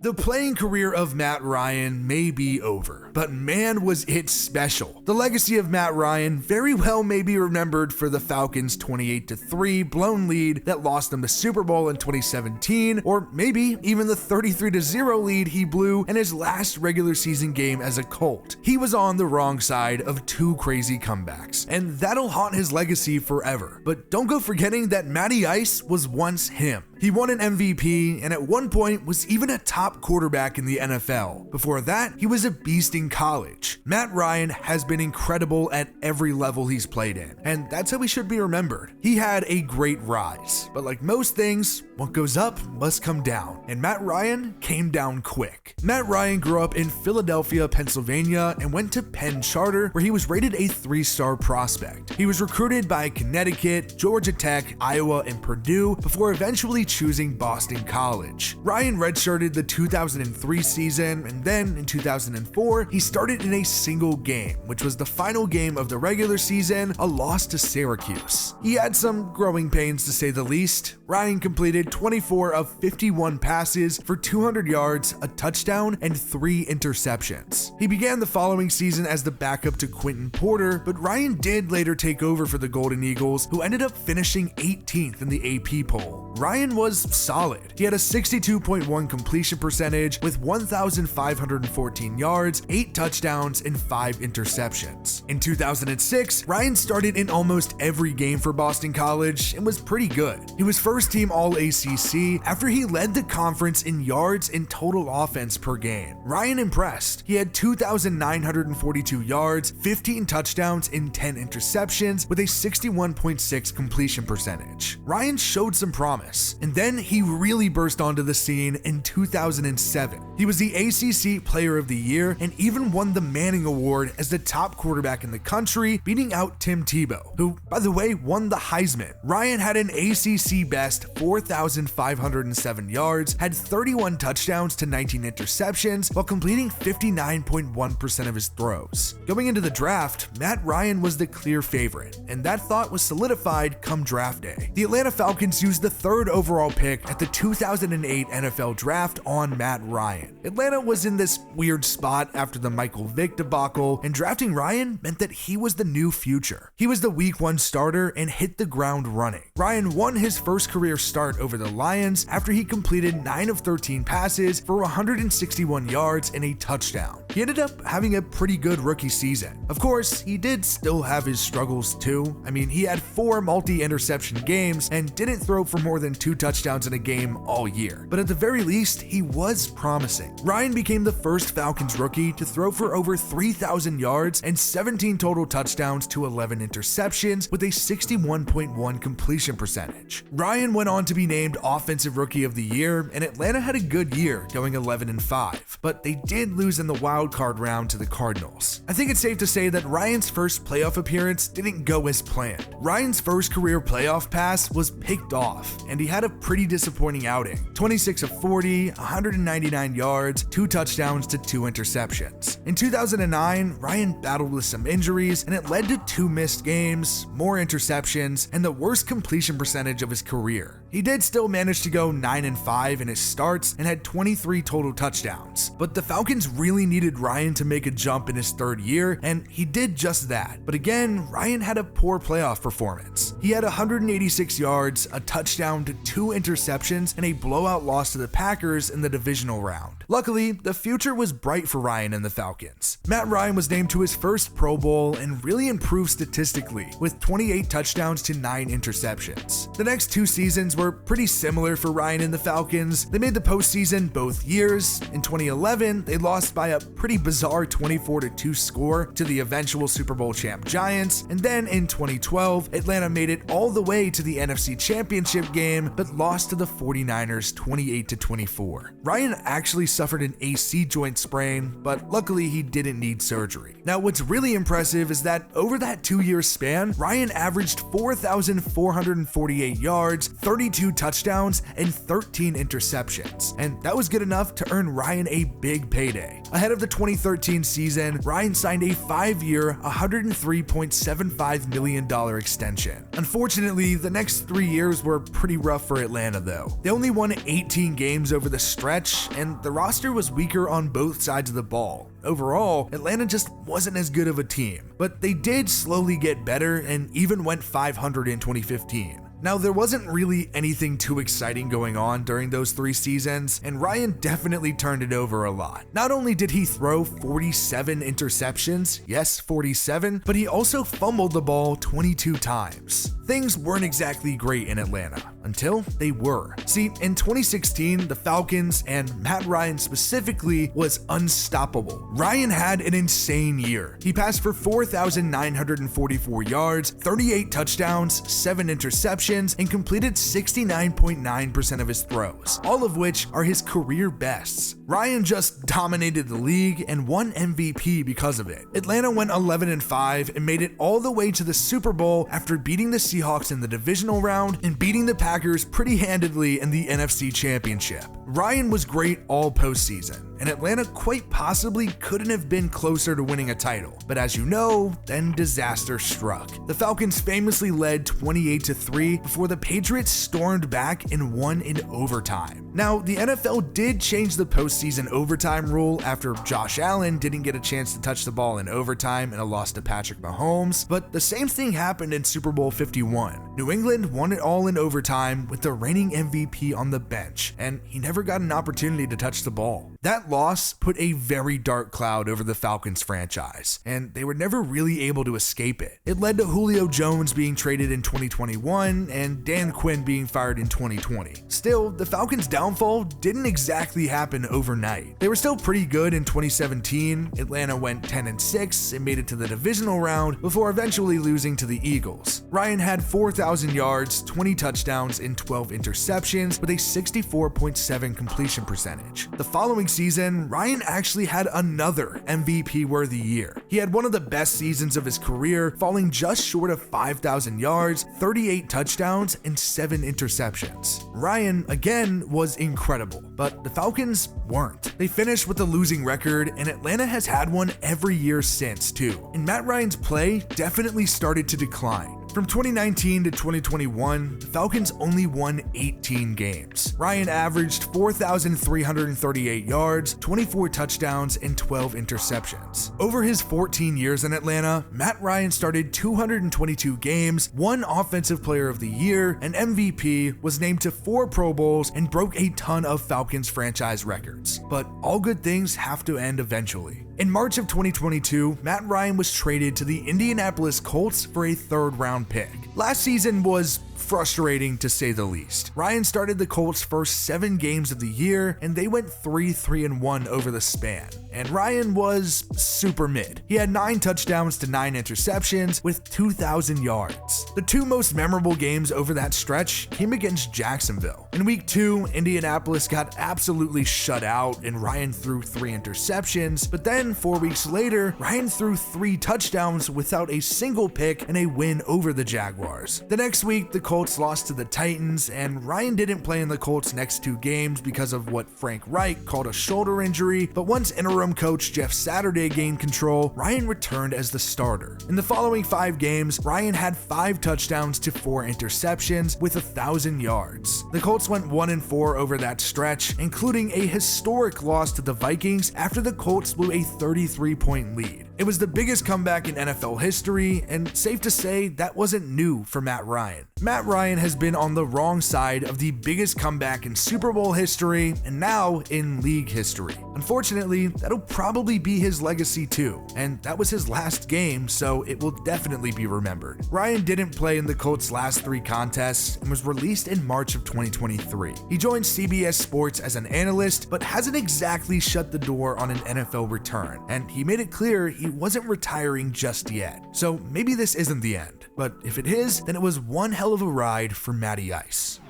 The playing career of Matt Ryan may be over, but man was it special. The legacy of Matt Ryan very well may be remembered for the Falcons' 28-3 blown lead that lost them the Super Bowl in 2017, or maybe even the 33-0 lead he blew in his last regular season game as a Colt. He was on the wrong side of two crazy comebacks, and that'll haunt his legacy forever. But don't go forgetting that Matty Ice was once him. He won an MVP and at one point was even a top quarterback in the NFL. Before that, he was a beast in college. Matt Ryan has been incredible at every level he's played in, and that's how he should be remembered. He had a great rise, but like most things, what goes up must come down, and Matt Ryan came down quick. Matt Ryan grew up in Philadelphia, Pennsylvania, and went to Penn Charter, where he was rated a 3-star prospect. He was recruited by Connecticut, Georgia Tech, Iowa, and Purdue before eventually choosing Boston College. Ryan redshirted the 2003 season, and then in 2004, he started in a single game, which was the final game of the regular season, a loss to Syracuse. He had some growing pains to say the least. Ryan completed 24 of 51 passes for 200 yards, a touchdown, and 3 interceptions. He began the following season as the backup to Quentin Porter, but Ryan did later take over for the Golden Eagles, who ended up finishing 18th in the AP poll. Ryan was solid. He had a 62.1 completion percentage with 1,514 yards, 8 touchdowns, and 5 interceptions. In 2006, Ryan started in almost every game for Boston College and was pretty good. He was first team All-ACC after he led the conference in yards and total offense per game. Ryan impressed. He had 2,942 yards, 15 touchdowns, and 10 interceptions with a 61.6 completion percentage. Ryan showed some promise, and then he really burst onto the scene in 2007. He was the ACC Player of the Year and even won the Manning Award as the top quarterback in the country, beating out Tim Tebow, who, by the way, won the Heisman. Ryan had an ACC best 4,507 yards, had 31 touchdowns to 19 interceptions, while completing 59.1% of his throws. Going into the draft, Matt Ryan was the clear favorite, and that thought was solidified come draft day. The Atlanta Falcons used the 3rd overall pick at the 2008 NFL Draft on Matt Ryan. Atlanta was in this weird spot after the Michael Vick debacle, and drafting Ryan meant that he was the new future. He was the Week 1 starter and hit the ground running. Ryan won his first career start over the Lions after he completed 9 of 13 passes for 161 yards and a touchdown. He ended up having a pretty good rookie season. Of course, he did still have his struggles too. I mean, he had 4 multi-interception games and didn't throw for more than 2 touchdowns in a game all year. But at the very least, he was promising. Ryan became the first Falcons rookie to throw for over 3,000 yards and 17 total touchdowns to 11 interceptions with a 61.1 completion percentage. Ryan went on to be named Offensive Rookie of the Year, and Atlanta had a good year, going 11-5, but they did lose in the wild card round to the Cardinals. I think it's safe to say that Ryan's first playoff appearance didn't go as planned. Ryan's first career playoff pass was picked off, and he had a pretty disappointing outing. 26 of 40, 199 yards, 2 touchdowns to 2 interceptions. In 2009, Ryan battled with some injuries, and it led to 2 missed games, more interceptions, and the worst completion percentage of his career. He did still manage to go 9-5 in his starts and had 23 total touchdowns, but the Falcons really needed Ryan to make a jump in his 3rd year, and he did just that. But again, Ryan had a poor playoff performance. He had 186 yards, a touchdown to 2 interceptions, and a blowout loss to the Packers in the divisional round. Luckily, the future was bright for Ryan and the Falcons. Matt Ryan was named to his first Pro Bowl and really improved statistically, with 28 touchdowns to 9 interceptions. The next 2 seasons were pretty similar for Ryan and the Falcons. They made the postseason both years. In 2011, they lost by a pretty bizarre 24-2 score to the eventual Super Bowl champ Giants, and then in 2012, Atlanta made it all the way to the NFC Championship game, but lost to the 49ers 28-24. Ryan actually suffered an AC joint sprain, but luckily he didn't need surgery. Now, what's really impressive is that over that 2-year span, Ryan averaged 4,448 yards, 32 touchdowns, and 13 interceptions, and that was good enough to earn Ryan a big payday. Ahead of the the 2013 season, Ryan signed a 5-year, $103.75 million extension. Unfortunately, the next 3 years were pretty rough for Atlanta though. They only won 18 games over the stretch, and the roster was weaker on both sides of the ball. Overall, Atlanta just wasn't as good of a team, but they did slowly get better and even went 500 in 2015. Now, there wasn't really anything too exciting going on during those 3 seasons, and Ryan definitely turned it over a lot. Not only did he throw 47 interceptions, yes, 47, but he also fumbled the ball 22 times. Things weren't exactly great in Atlanta, until they were. See, in 2016, the Falcons, and Matt Ryan specifically, was unstoppable. Ryan had an insane year. He passed for 4,944 yards, 38 touchdowns, 7 interceptions, and completed 69.9% of his throws, all of which are his career bests. Ryan just dominated the league and won MVP because of it. Atlanta went 11-5 and made it all the way to the Super Bowl after beating the Seahawks in the divisional round and beating the Packers pretty handedly in the NFC Championship. Ryan was great all postseason, and Atlanta quite possibly couldn't have been closer to winning a title. But as you know, then disaster struck. The Falcons famously led 28-3 before the Patriots stormed back and won in overtime. Now, the NFL did change the postseason overtime rule after Josh Allen didn't get a chance to touch the ball in overtime in a loss to Patrick Mahomes, but the same thing happened in Super Bowl 51. New England won it all in overtime with the reigning MVP on the bench, and he never got an opportunity to touch the ball. That loss put a very dark cloud over the Falcons franchise, and they were never really able to escape it. It led to Julio Jones being traded in 2021 and Dan Quinn being fired in 2020. Still, the Falcons' downfall didn't exactly happen overnight. They were still pretty good in 2017. Atlanta went 10-6 and made it to the divisional round before eventually losing to the Eagles. Ryan had 4,000 yards, 20 touchdowns, and 12 interceptions with a 64.7 completion percentage. The following season, Ryan actually had another MVP-worthy year. He had one of the best seasons of his career, falling just short of 5,000 yards, 38 touchdowns, and 7 interceptions. Ryan, again, was incredible, but the Falcons weren't. They finished with a losing record, and Atlanta has had one every year since, too. And Matt Ryan's play definitely started to decline. From 2019 to 2021, the Falcons only won 18 games. Ryan averaged 4,338 yards, 24 touchdowns, and 12 interceptions. Over his 14 years in Atlanta, Matt Ryan started 222 games, won Offensive Player of the Year, and MVP, was named to 4 Pro Bowls, and broke a ton of Falcons franchise records. But all good things have to end eventually. In March of 2022, Matt Ryan was traded to the Indianapolis Colts for a 3rd-round pick. Last season was frustrating to say the least. Ryan started the Colts' first 7 games of the year, and they went 3-1 over the span. And Ryan was super mid. He had 9 touchdowns to 9 interceptions with 2,000 yards. The 2 most memorable games over that stretch came against Jacksonville. In week 2, Indianapolis got absolutely shut out and Ryan threw 3 interceptions, but then 4 weeks later, Ryan threw 3 touchdowns without a single pick and a win over the Jaguars. The next week, the Colts lost to the Titans, and Ryan didn't play in the Colts' next 2 games because of what Frank Reich called a shoulder injury, but once interim coach Jeff Saturday gained control, Ryan returned as the starter. In the following 5 games, Ryan had 5 touchdowns to 4 interceptions with 1,000 yards. The Colts went 1-4 over that stretch, including a historic loss to the Vikings after the Colts blew a 33-point lead. It was the biggest comeback in NFL history, and safe to say that wasn't new for Matt Ryan. Matt Ryan has been on the wrong side of the biggest comeback in Super Bowl history and now in league history. Unfortunately, that'll probably be his legacy too, and that was his last game, so it will definitely be remembered. Ryan didn't play in the Colts' last 3 contests and was released in March of 2023. He joined CBS Sports as an analyst, but hasn't exactly shut the door on an NFL return, and he made it clear he wasn't retiring just yet. So maybe this isn't the end, but if it is, then it was one hell of a ride for Matty Ice.